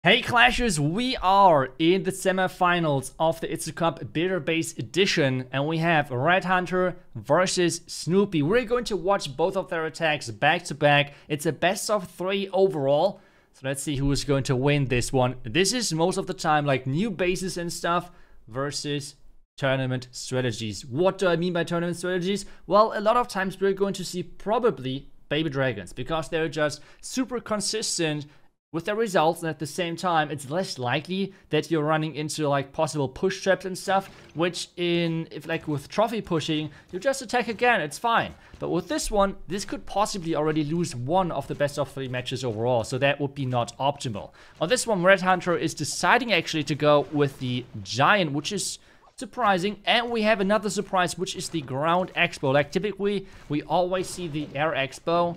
Hey Clashers, we are in the semifinals of the iTzu Cup Builder Base Edition, and we have Red Hunter versus Snoopy. We're going to watch both of their attacks back to back. It's a best of 3 overall, so let's see who is going to win this one. This is most of the time like new bases and stuff versus tournament strategies. What do I mean by tournament strategies? Well, a lot of times we're going to see probably baby dragons because they're just super consistent with their results, and at the same time it's less likely that you're running into like possible push traps and stuff, which if like with trophy pushing you just attack again, it's fine. But with this one, this could possibly already lose one of the best of 3 matches overall, so that would be not optimal. On this one, Red Hunter is deciding actually to go with the Giant, which is surprising, and we have another surprise, which is the Ground Expo. Like typically we always see the Air Expo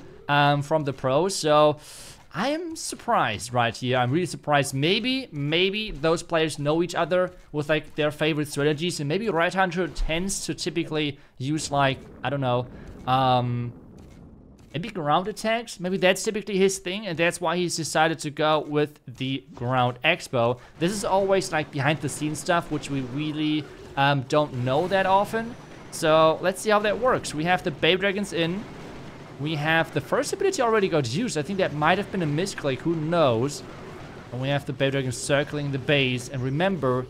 from the pros, so I am surprised right here. I'm really surprised. Maybe those players know each other with like their favorite strategies, and maybe Red Hunter tends to typically use like, I don't know, maybe ground attacks. Maybe that's typically his thing, and that's why he's decided to go with the Ground Expo. This is always like behind the scenes stuff, which we really don't know that often. So let's see how that works. We have the Baby Dragons in. We have the first ability already got used. I think that might have been a misclick, who knows. And we have the Baby Dragon circling the base. And remember,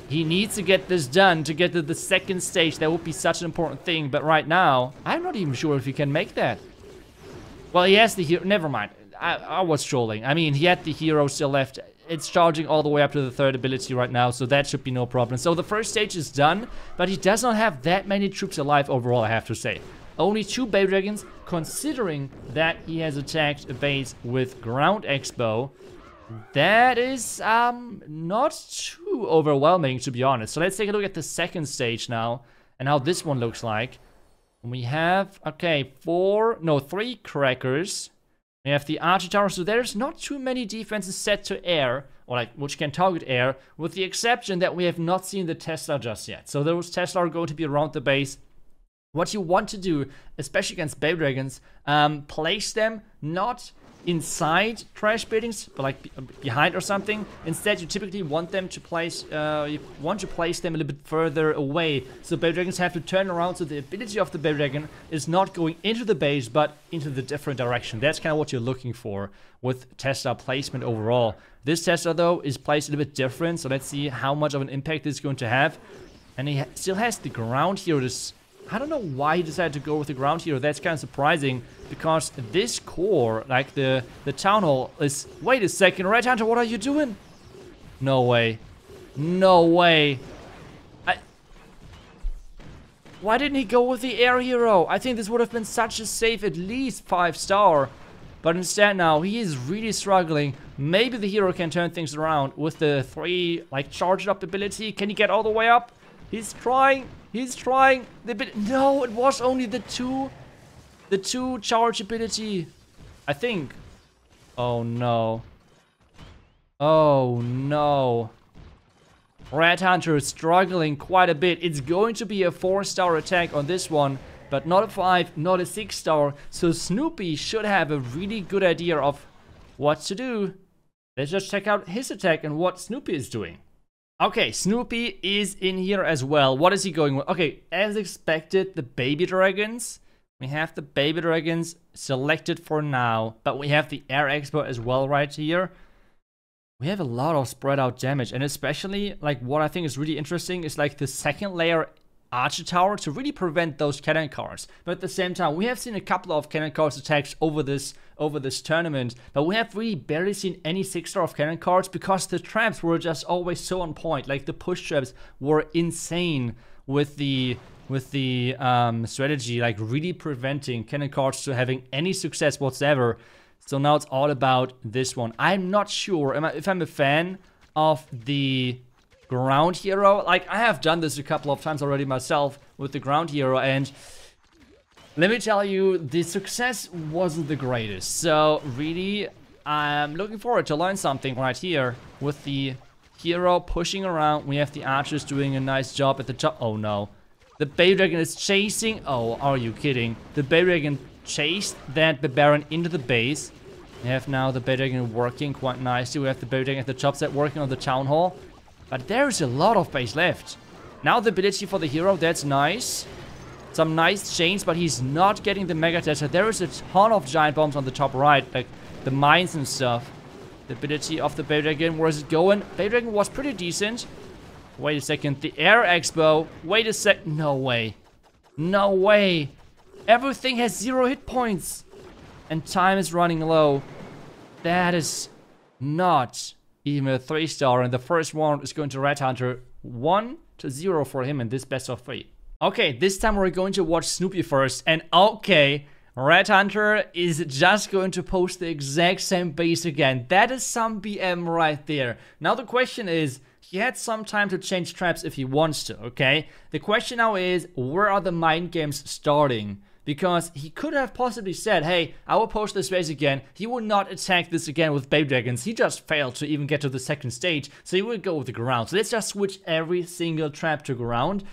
he needs to get this done to get to the second stage. That would be such an important thing. But right now, I'm not even sure if he can make that. Well, he has the hero. Never mind. I was trolling. I mean, he had the hero still left. It's charging all the way up to the 3rd ability right now, so that should be no problem. So the first stage is done, but he does not have that many troops alive overall, I have to say. Only 2 Baby Dragons, considering that he has attacked a base with Ground Expo. That is not too overwhelming, to be honest. So let's take a look at the second stage now and how this one looks like. We have, okay, 3 Crackers. We have the Archer Tower, so there's not too many defenses set to air, or like which can target air, with the exception that we have not seen the Tesla just yet. So those Tesla are going to be around the base. What you want to do, especially against Baby Dragons, place them not inside trash buildings, but like behind or something. Instead, you typically want them to place, them a little bit further away. So Baby Dragons have to turn around, so the ability of the Baby Dragon is not going into the base, but into the different direction. That's kind of what you're looking for with Tesla placement overall. This Tesla, though, is placed a little bit different, so let's see how much of an impact this is going to have. And he still has the ground here. I don't know why he decided to go with the ground hero. That's kind of surprising, because this core, like the town hall, is... Wait a second, Red Hunter, what are you doing? No way. No way. Why didn't he go with the air hero? I think this would have been such a safe, at least 5-star. But instead now, he is really struggling. Maybe the hero can turn things around with the 3, like, charged up ability. Can he get all the way up? He's trying. He's trying. No, it was only the 2 charge ability, I think. Oh no. Oh no. Red Hunter is struggling quite a bit. It's going to be a 4-star attack on this one, but not a 5, not a 6-star. So Snoopy should have a really good idea of what to do. Let's just check out his attack and what Snoopy is doing. Okay, Snoopy is in here as well. What is he going with? Okay, as expected, the Baby Dragons. We have the Baby Dragons selected for now, but we have the Air Expo as well right here. We have a lot of spread out damage, and especially, like, what I think is really interesting is like the 2nd layer Archer Tower to really prevent those cannon cards. But at the same time, we have seen a couple of cannon cards attacks over this tournament, but we have really barely seen any 6-star of cannon cards because the traps were just always so on point. Like the push traps were insane with the strategy, like really preventing cannon cards to having any success whatsoever. So now it's all about this one. I'm not sure if I'm a fan of the ground hero. Like, I have done this a couple of times already myself with the ground hero, and let me tell you, the success wasn't the greatest. So really, I'm looking forward to learn something right here with the hero pushing around. We have the archers doing a nice job at the top. Oh no, the Baby Dragon is chasing. Oh, are you kidding? The Baby Dragon chased that Barbarian into the base. We have now the Baby Dragon working quite nicely. We have the Baby Dragon at the top set working on the Town Hall. But there's a lot of base left. Now the ability for the hero, that's nice. Some nice chains, but he's not getting the Mega Tester. There is a ton of giant bombs on the top right, like the mines and stuff. The ability of the Baby Dragon, where is it going? Baby Dragon was pretty decent. Wait a second, the Air Expo. Wait a sec, no way. No way. Everything has 0 hit points. And time is running low. That is not even a 3-star. And the first one is going to Red Hunter. 1-0 for him in this best of 3. Okay, this time we're going to watch Snoopy first. And okay, Red Hunter is just going to post the exact same base again. That is some BM right there. Now the question is, he had some time to change traps if he wants to, okay? The question now is, where are the mind games starting? Because he could have possibly said, hey, I will post this base again. He will not attack this again with Baby Dragons. He just failed to even get to the second stage, so he will go with the ground. So let's just switch every single trap to ground.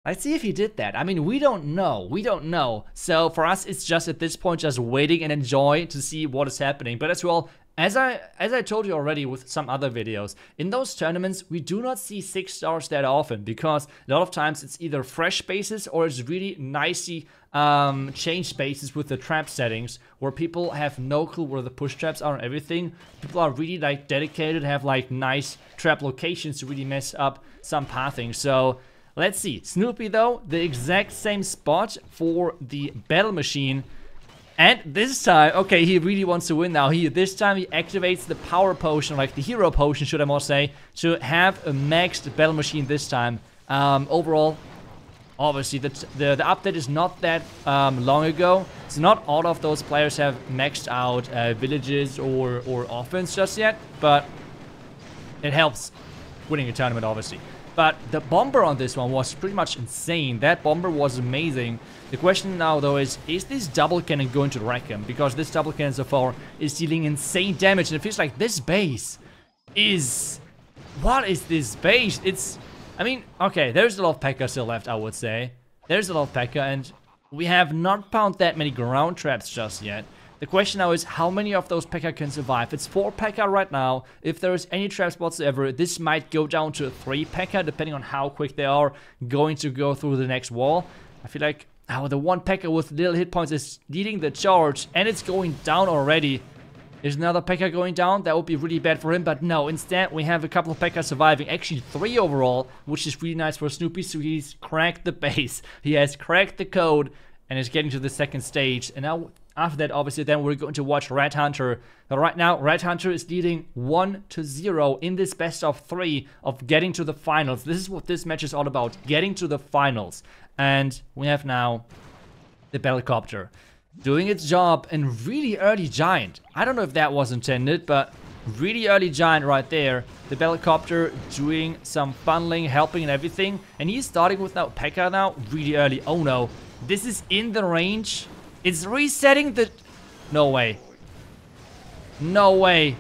Let's see if he did that. I mean, we don't know. We don't know. So for us, it's just at this point just waiting and enjoy to see what is happening. But as well, as I told you already with some other videos, in those tournaments, we do not see 6 stars that often because a lot of times it's either fresh bases or it's really nicely changed bases with the trap settings where people have no clue where the push traps are and everything. People are really like dedicated, have like nice trap locations to really mess up some pathing. So let's see. Snoopy though, the exact same spot for the battle machine. And this time, okay, he really wants to win now. This time he activates the power potion, like the hero potion, should I more say, to have a maxed battle machine this time. Overall, obviously, the update is not that long ago. So not all of those players have maxed out villages or offense just yet, but it helps winning a tournament, obviously. But the bomber on this one was pretty much insane. That bomber was amazing. The question now, though, is this double cannon going to wreck him? Because this double cannon so far is dealing insane damage. And it feels like this base is... What is this base? It's... I mean, okay, there's a lot of P.E.K.K.A still left, I would say. There's a lot of P.E.K.K.A, and we have not found that many ground traps just yet. The question now is how many of those P.E.K.K.A can survive. It's 4 P.E.K.K.A right now. If there is any traps whatsoever, this might go down to 3 P.E.K.K.A depending on how quick they are going to go through the next wall. I feel like the 1 P.E.K.K.A with little hit points is leading the charge, and it's going down already. Is another P.E.K.K.A going down? That would be really bad for him, but no. Instead, we have a couple of P.E.K.K.A surviving. Actually, 3 overall, which is really nice for Snoopy. So he's cracked the base. He has cracked the code and is getting to the second stage. And now, after that, obviously, then we're going to watch Red Hunter. But right now, Red Hunter is leading 1-0 in this best of 3 of getting to the finals. This is what this match is all about, getting to the finals. And we have now the Helicopter doing its job and really early giant. I don't know if that was intended, but really early giant right there. The Helicopter doing some funneling, helping and everything. And he's starting with now P.E.K.K.A now really early. Oh no, this is in the range. It's resetting the... No way. No way.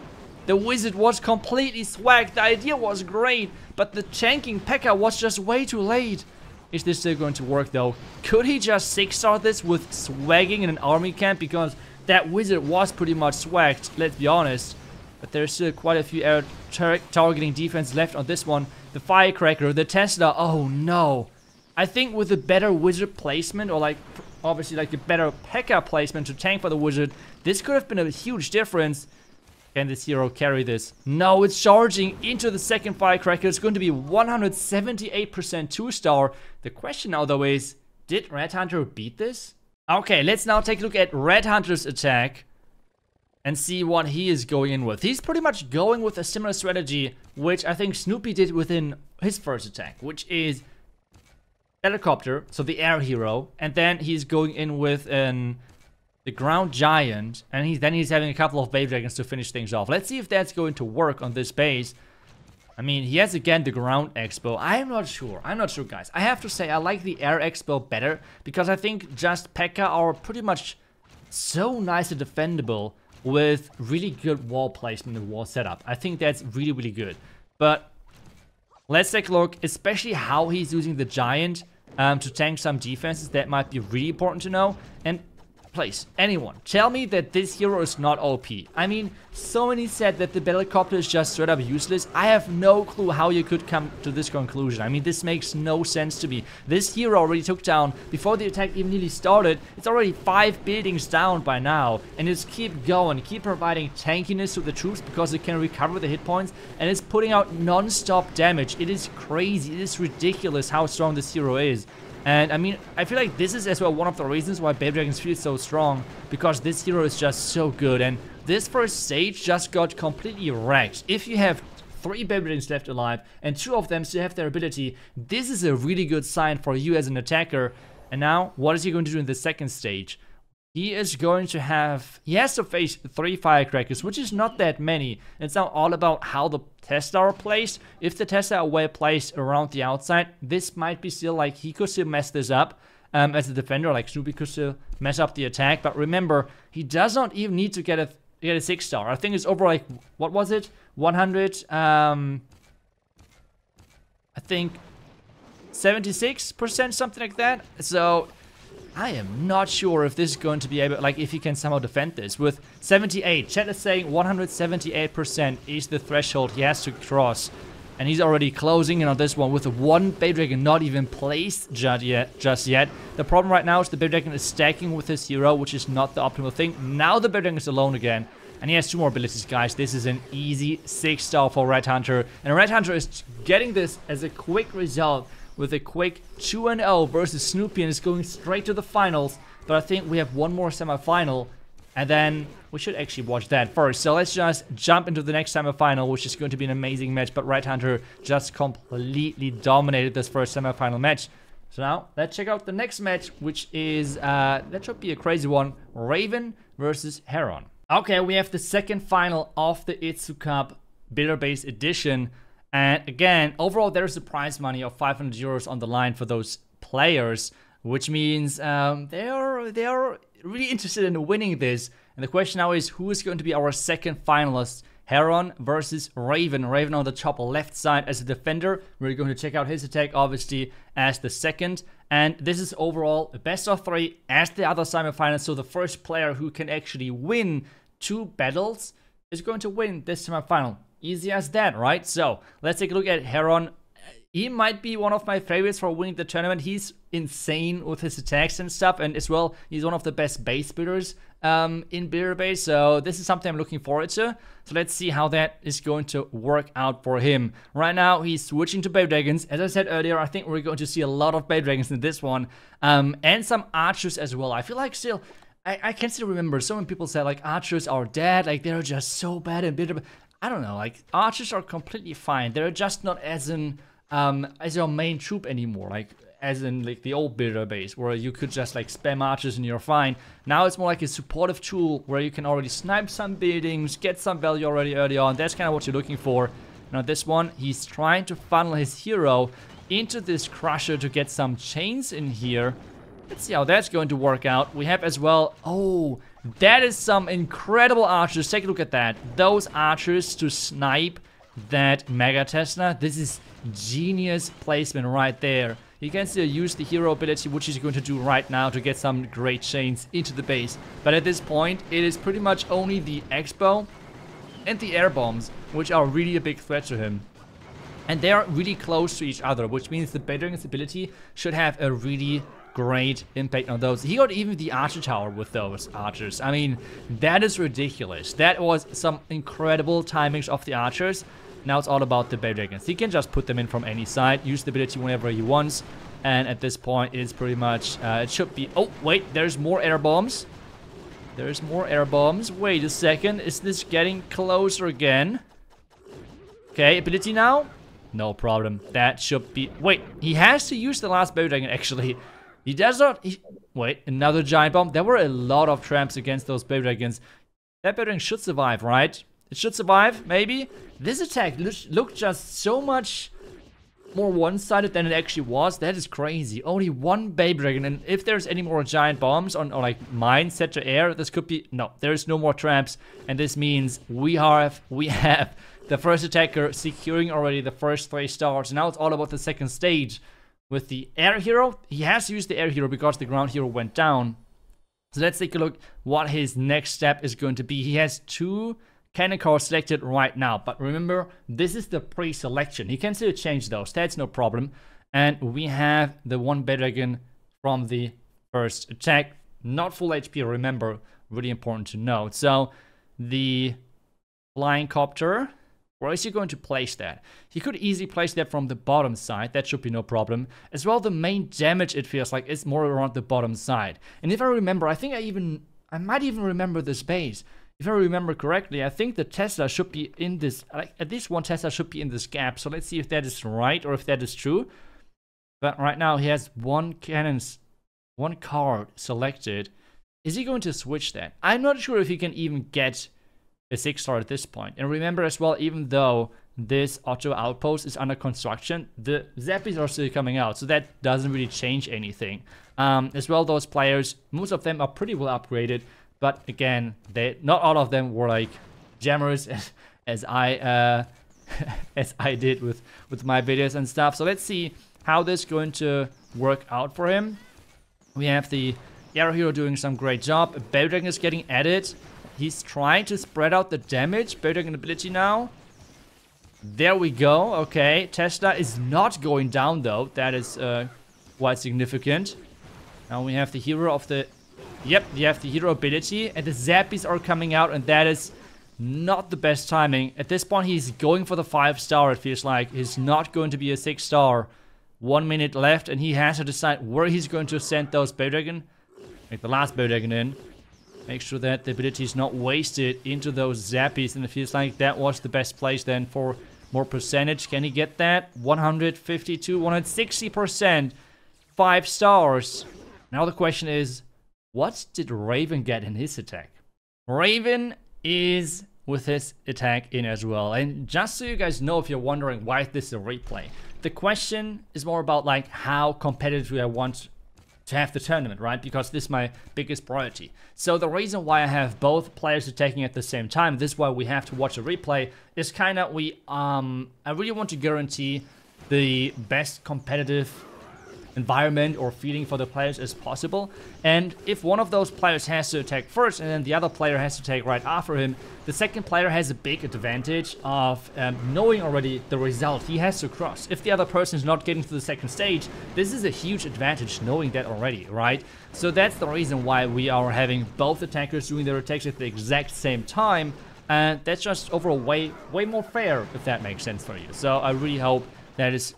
The wizard was completely swagged. The idea was great, but the tanking P.E.K.K.A was just way too late. Is this still going to work though? Could he just 6-star this with swagging in an army camp? Because that wizard was pretty much swagged, let's be honest. But there's still quite a few air targeting defense left on this one. The Firecracker, the Tesla, oh no. I think with a better wizard placement, or like obviously like a better P.E.K.K.A placement to tank for the wizard, this could have been a huge difference. Can this hero carry this? No, it's charging into the second Firecracker. It's going to be 178% 2-star. The question now though is, did Red Hunter beat this? Okay, let's now take a look at Red Hunter's attack and see what he is going in with. He's pretty much going with a similar strategy, which I think Snoopy did within his first attack, which is Helicopter, so the air hero, and then he's going in with the ground giant, and then he's having a couple of Baby Dragons to finish things off. Let's see if that's going to work on this base. I mean, he has again the ground expo. I'm not sure, guys. I have to say I like the air expo better because I think just P.E.K.K.A are pretty much so nice and defendable with really good wall placement and wall setup. I think that's really, really good. But let's take a look, especially how he's using the giant to tank some defenses. That might be really important to know. And Please, anyone, tell me that this hero is not OP. I mean, so many said that the Battlecopter is just straight up useless. I have no clue how you could come to this conclusion. I mean, this makes no sense to me. This hero already took down, before the attack even nearly started, it's already 5 buildings down by now. And it's keep going, keep providing tankiness to the troops because it can recover the hit points. And it's putting out non-stop damage. It is crazy, it is ridiculous how strong this hero is. And I mean, I feel like this is as well one of the reasons why Baby Dragons feel so strong, because this hero is just so good. And this first stage just got completely wrecked. If you have 3 Baby Dragons left alive and 2 of them still have their ability, this is a really good sign for you as an attacker. And now, what is he going to do in the second stage? He is going to have, he has to face 3 firecrackers, which is not that many. It's now all about how the Tesla are placed. If the Tesla are well placed around the outside, this might be still like, he could still mess this up as a defender, like Snoopy could still mess up the attack. But remember, he does not even need to get a 6-star. I think it's over like, what was it? 100, I think 76%, something like that. So I am not sure if this is going to be able, like, if he can somehow defend this. With 78, chat is saying 178% is the threshold he has to cross. And he's already closing in on this one with 1 Baby Dragon not even placed just yet. The problem right now is the Baby Dragon is stacking with his hero, which is not the optimal thing. Now the Baby Dragon is alone again. And he has 2 more abilities, guys. This is an easy 6-star for Red Hunter. And Red Hunter is getting this as a quick result, with a quick 2-0 versus Snoopy, and is going straight to the finals. But I think we have one more semifinal, and then we should actually watch that first. So let's just jump into the next semifinal, which is going to be an amazing match. But Red Hunter just completely dominated this first semifinal match. So now let's check out the next match, which is, that should be a crazy one, Raven versus Heron. Okay, we have the second final of the iTzu Cup Builder Base Edition. And again, overall, there's a prize money of 500 euros on the line for those players, which means they are really interested in winning this. And the question now is, who is going to be our second finalist? Heron versus Raven. Raven on the top left side as a defender. We're going to check out his attack, obviously, as the second. And this is overall a best of 3 as the other semifinals. So the first player who can actually win 2 battles is going to win this semifinal. Easy as that, right? So let's take a look at Heron. He might be one of my favorites for winning the tournament. He's insane with his attacks and stuff, and as well, he's one of the best base builders in builder base. So this is something I'm looking forward to. So let's see how that is going to work out for him. Right now, he's switching to Baby Dragons. As I said earlier, I think we're going to see a lot of Baby Dragons in this one, and some archers as well. I feel like still, I can still remember so many people said like archers are dead, like they're just so bad in builder. I don't know, like archers are completely fine. They're just not as your main troop anymore, like as in like the old builder base where you could just like spam archers and you're fine. Now it's more like a supportive tool where you can already snipe some buildings, get some value already early on. That's kind of what you're looking for. Now this one, he's trying to funnel his hero into this crusher to get some chains in here. Let's see how that's going to work out. We have as well, oh, that is some incredible archers. Take a look at that. Those archers to snipe that Mega Tesla. This is genius placement right there. He can still use the hero ability, which he's going to do right now to get some great chains into the base. But at this point, it is pretty much only the Expo and the air bombs, which are really a big threat to him. And they are really close to each other, which means the Baby Dragon's ability should have a really great impact on those. He got even the archer tower with those archers. I mean, that is ridiculous. That was some incredible timings of the archers. Now it's all about the Baby Dragons. He can just put them in from any side, use the ability whenever he wants. And at this point, it's pretty much, it should be, oh, wait, there's more air bombs. There's more air bombs. Wait a second, is this getting closer again? Okay, ability now? No problem. That should be, wait, he has to use the last Baby Dragon, actually. He does not... wait, another giant bomb. There were a lot of traps against those Baby Dragons. That Baby Dragon should survive, right? It should survive, maybe? This attack looked just so much more one-sided than it actually was. That is crazy. Only 1 Baby Dragon. And if there's any more giant bombs or like mines set to air, this could be... no, there's no more traps. And this means we have the first attacker securing already the first 3 stars. Now it's all about the second stage. With the air hero, he has to use the air hero because the ground hero went down. So let's take a look what his next step is going to be. He has 2 cannon cars selected right now, but remember, this is the pre-selection. He can still change those, that's no problem. And we have the 1 Dragon from the first attack. Not full HP, remember, really important to note. So the flying copter, where is he going to place that? He could easily place that from the bottom side, that should be no problem. As well, the main damage, it feels like, is more around the bottom side. And if I remember, I think I might even remember this base. If I remember correctly, I think the Tesla should be in this, at least one Tesla should be in this gap. So let's see if that is right or if that is true. But right now he has 1 card selected. Is he going to switch that? I'm not sure if he can even get a 6-star at this point. And remember as well, even though this auto outpost is under construction, the Zappies are still coming out, so that doesn't really change anything. As well, those players, most of them are pretty well upgraded, but again, not all of them were like jammers as I as I did with my videos and stuff. So let's see how this is going to work out for him. We have the Air Hero doing some great job. Dragon is getting added. He's trying to spread out the damage. Dragon ability now. There we go. Okay, Tesla is not going down though. That is quite significant. Now we have the hero of the... Yep, we have the hero ability. And the Zappies are coming out, and that is not the best timing. At this point, he's going for the 5-star, it feels like. He's not going to be a 6-star. 1 minute left, and he has to decide where he's going to send those Dragon. Make the last Dragon in. Make sure that the ability is not wasted into those Zappies, and it feels like that was the best place then for more percentage. Can he get that? 152, 160%. 5 stars. Now the question is, what did Raven get in his attack? Raven is with his attack in as well. And just so you guys know, if you're wondering why this is a replay, the question is more about like how competitive I want to have the tournament, right? Because this is my biggest priority. So the reason why I have both players attacking at the same time, this is why we have to watch a replay, is kind of I really want to guarantee the best competitive environment or feeling for the players as possible. And if one of those players has to attack first and then the other player has to take right after him, the second player has a big advantage of knowing already the result he has to cross. If the other person is not getting to the second stage, this is a huge advantage knowing that already, right? So that's the reason why we are having both attackers doing their attacks at the exact same time, and that's just overall way more fair, if that makes sense for you. So I really hope that is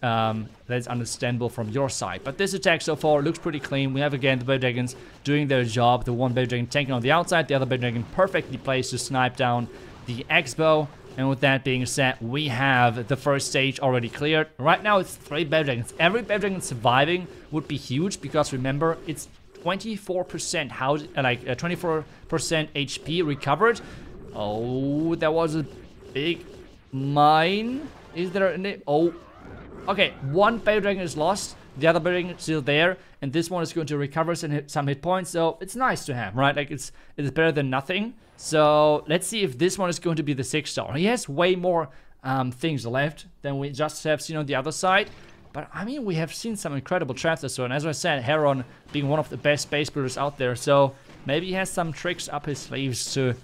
understandable from your side. But this attack so far looks pretty clean. We have again the Dragons doing their job. The one Dragon tanking on the outside, the other Dragon perfectly placed to snipe down the X-Bow. And with that being said, we have the first stage already cleared. Right now it's 3 Dragons. Every Dragon surviving would be huge because remember, it's 24% 24% HP recovered. Oh, that was a big mine. Is there an... Oh. Okay, 1 Dragon is lost, the other Dragon is still there, and this one is going to recover some hit points, so it's nice to have, right? Like, it's better than nothing. So, let's see if this one is going to be the 6-star. He has way more things left than we just have seen on the other side. But, I mean, we have seen some incredible traps, so, and as I said, Heron being one of the best base builders out there, so maybe he has some tricks up his sleeves to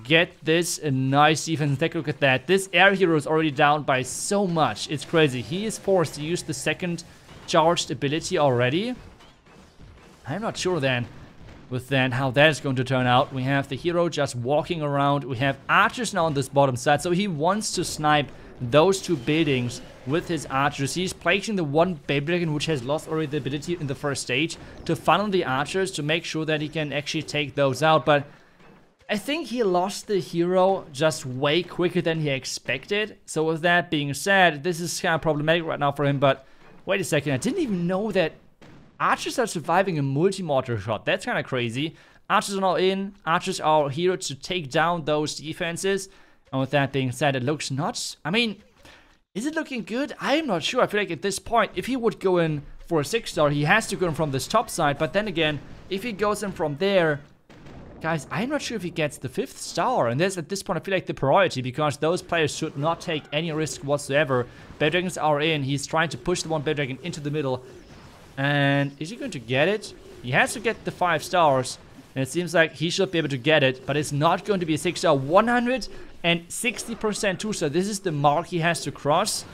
get this a nice defense. Take a look at that. This air hero is already down by so much. It's crazy. He is forced to use the second charged ability already. I'm not sure then with then how that is going to turn out. We have the hero just walking around. We have archers now on this bottom side. So he wants to snipe those 2 buildings with his archers. He's placing the 1 Dragon, which has lost already the ability in the first stage, to funnel the archers to make sure that he can actually take those out. But I think he lost the hero just way quicker than he expected. So with that being said, this is kind of problematic right now for him. But wait a second, I didn't even know that archers are surviving a multi-mortar shot. That's kind of crazy. Archers are now in. Archers are here to take down those defenses. And with that being said, it looks nuts. I mean, is it looking good? I'm not sure. I feel like at this point, if he would go in for a 6-star, he has to go in from this top side. But then again, if he goes in from there... Guys, I'm not sure if he gets the 5th star, and this at this point I feel like the priority, because those players should not take any risk whatsoever. Dragons are in, he's trying to push the 1 Dragon into the middle, and is he going to get it? He has to get the 5 stars. And it seems like he should be able to get it, but it's not going to be a 6-star. 160% 2-star. This is the mark he has to cross.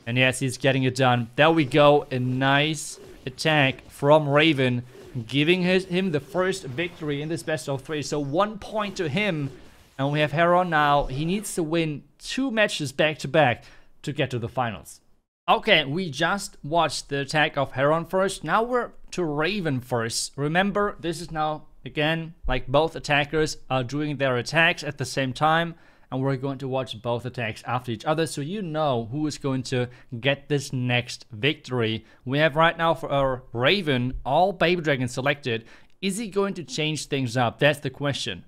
And yes, he's getting it done. There we go. A nice attack from Raven, giving him the first victory in this best of 3. So 1 point to him. And we have Heron now. He needs to win 2 matches back-to-back to get to the finals. Okay, we just watched the attack of Heron first. Now we're to Raven first. Remember, this is now, again, like both attackers are doing their attacks at the same time. And we're going to watch both attacks after each other, so you know who is going to get this next victory. We have right now for our Raven, all Baby Dragons selected. Is he going to change things up? That's the question.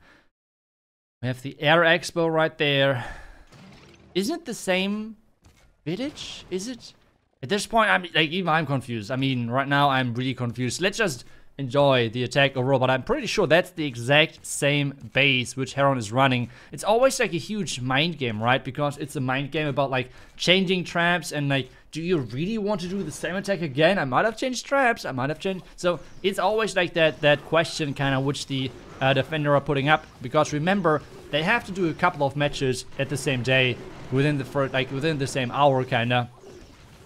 We have the Air Expo right there. Isn't it the same village? Is it? At this point, I'm confused. I mean, right now I'm really confused. Let's just enjoy the attack overall, but I'm pretty sure that's the exact same base which Heron is running. It's always like a huge mind game, right? Because it's a mind game about like changing traps and like, do you really want to do the same attack again? I might have changed traps, I might have changed. So it's always like that question kind of which the defender are putting up, because remember, they have to do a couple of matches at the same day within the first, like within the same hour kind of.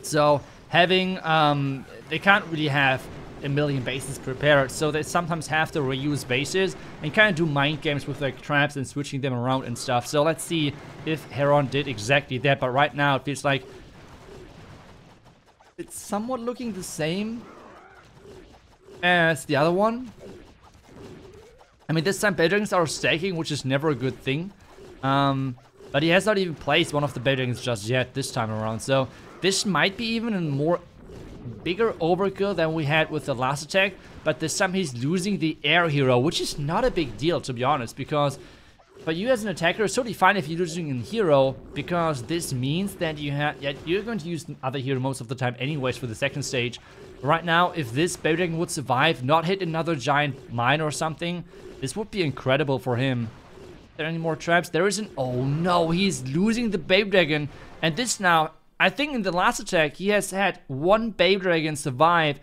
So having they can't really have a million bases prepared, so they sometimes have to reuse bases and kind of do mind games with like traps and switching them around and stuff. So let's see if Heron did exactly that, but right now it feels like it's somewhat looking the same as the other one. I mean, this time Dragons are stacking, which is never a good thing, but he has not even placed one of the Dragons just yet this time around, so this might be even a more bigger overkill than we had with the last attack, but this time he's losing the air hero, which is not a big deal, to be honest, because for you as an attacker, it's totally fine if you're losing a hero, because this means that you're going to use the other hero most of the time anyways for the second stage. Right now, if this Baby Dragon would survive, not hit another giant mine or something, this would be incredible for him. Are there any more traps? There isn't. Oh no, he's losing the Baby Dragon, and this now, I think in the last attack, he has had one Baby Dragon survive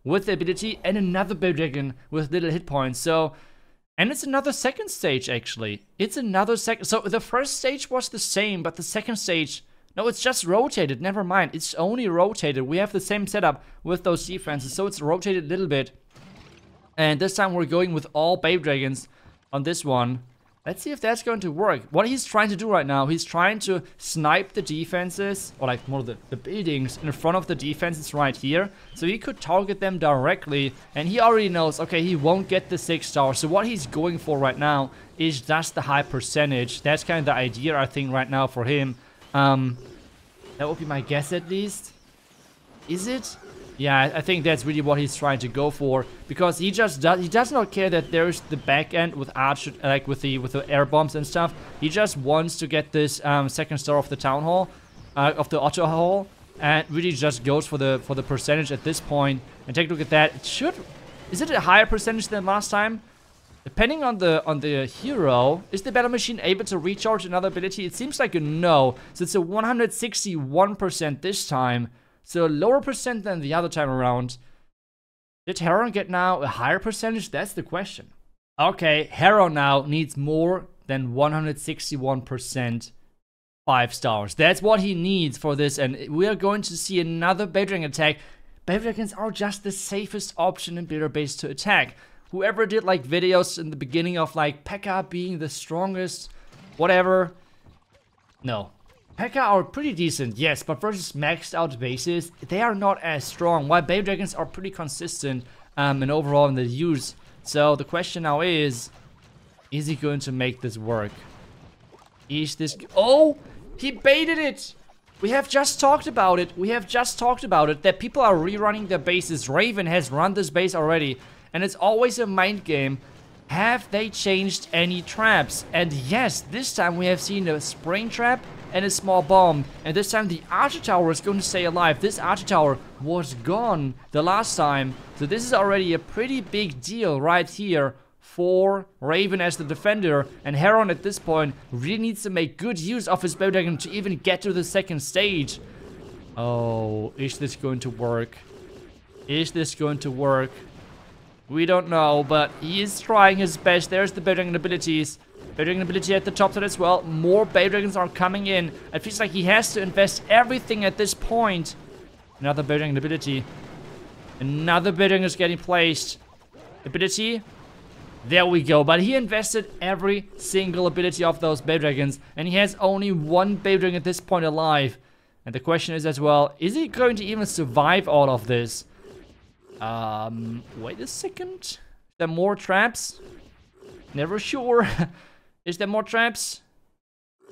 with the ability and another Baby Dragon with little hit points. So, and it's another second stage, actually. It's another second. So, the first stage was the same, but the second stage, no, it's just rotated. Never mind. It's only rotated. We have the same setup with those defenses, so it's rotated a little bit. And this time we're going with all Baby Dragons on this one. Let's see if that's going to work. What he's trying to do right now, he's trying to snipe the defenses, or like more the buildings in front of the defenses right here. So he could target them directly, and he already knows, okay, he won't get the 6-star. So what he's going for right now is just the high percentage. That's kind of the idea, I think, right now for him. That would be my guess at least. Is it? Yeah, I think that's really what he's trying to go for, because he does not care that there's the back end with archer, like with the air bombs and stuff. He just wants to get this second star of the town hall, of the Otto hall, and really just goes for the percentage at this point. And take a look at that. Is it a higher percentage than last time? Depending on the hero, is the battle machine able to recharge another ability? It seems like a no. So it's a 161% this time. So a lower percent than the other time around. Did Heron get now a higher percentage? That's the question. Okay, Heron now needs more than 161% 5 stars. That's what he needs for this, and we are going to see another Baby Dragon attack. Baby Dragons are just the safest option in builder base to attack. Whoever did like videos in the beginning of like P.E.K.K.A being the strongest, whatever. No. P.E.K.K.A are pretty decent, yes, but versus maxed out bases, they are not as strong, while Baby Dragons are pretty consistent and overall in the use. So the question now is he going to make this work? Is this... Oh! He baited it! We have just talked about it. That people are rerunning their bases. Raven has run this base already, and it's always a mind game. Have they changed any traps? And yes, this time we have seen a spring trap and a small bomb, and this time the archer tower is going to stay alive. This archer tower was gone the last time, so this is already a pretty big deal right here for Raven as the defender, and Heron at this point really needs to make good use of his Baby Dragon to even get to the second stage. Oh, is this going to work? Is this going to work? We don't know, but he is trying his best. There's the Beydragon abilities. Beydragon ability at the top side as well. More Beydragons are coming in. It feels like he has to invest everything at this point. Another Beydragon ability. Another Beydragon is getting placed. Ability. There we go. But he invested every single ability of those Beydragons. And he has only one Beydragon at this point alive. And the question is as well, is he going to even survive all of this? Wait a second. Is there more traps? Never sure. Is there more traps?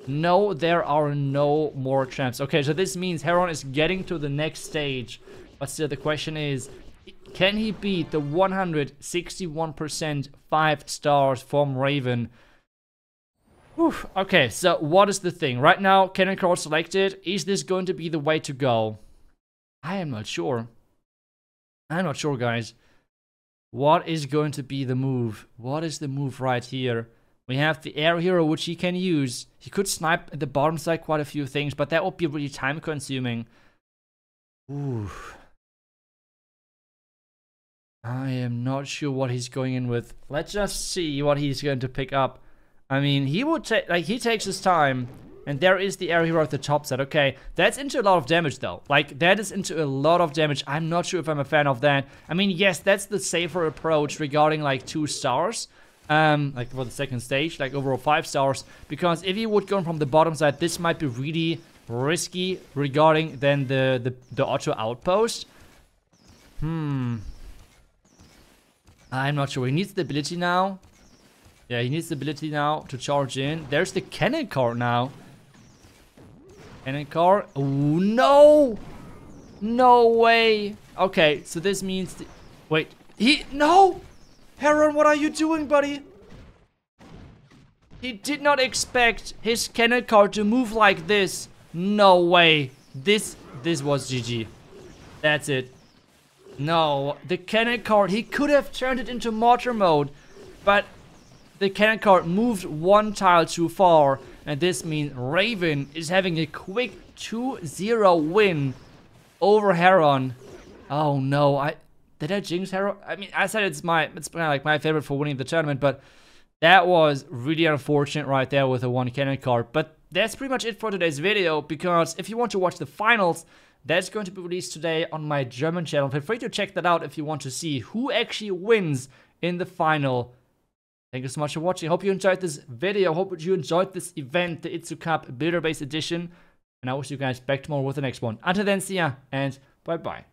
No, there are no more traps. Okay, so this means Heron is getting to the next stage. But still, the question is, can he beat the 161% 5 stars from Raven? Whew. Okay, so what is the thing? Right now, cannon core selected. Is this going to be the way to go? I am not sure. I'm not sure, guys. What is going to be the move? What is the move right here? We have the air hero, which he can use. He could snipe at the bottom side quite a few things, but that would be really time consuming. Ooh. I am not sure what he's going in with. Let's just see what he's going to pick up. I mean, he would take, like, he takes his time, and there is the air hero at the top side. Okay, that's into a lot of damage, though. Like, that is into a lot of damage. I'm not sure if I'm a fan of that. I mean, yes, that's the safer approach regarding, like, 2 stars. Like, for the second stage, like, overall 5 stars. Because if he would go from the bottom side, this might be really risky regarding then the auto outpost. I'm not sure. He needs the ability now. Yeah, he needs the ability now to charge in. There's the cannon car now. Cannon car. Oh, no! No way. Okay, so this means... Wait. No! Heron, what are you doing, buddy? He did not expect his cannon car to move like this. No way. This was GG. That's it. No, the cannon card, he could have turned it into mortar mode, but the cannon card moved 1 tile too far, and this means Raven is having a quick 2-0 win over Heron. Oh no, did I jinx Heron? I mean, I said it's kind of like my favorite for winning the tournament, but that was really unfortunate right there with the 1 cannon card. But that's pretty much it for today's video, because if you want to watch the finals, that's going to be released today on my German channel. Feel free to check that out if you want to see who actually wins in the final. Thank you so much for watching. I hope you enjoyed this video. I hope you enjoyed this event, the iTzu Cup Builder Base Edition. And I wish you guys back tomorrow with the next one. Until then, see ya and bye-bye.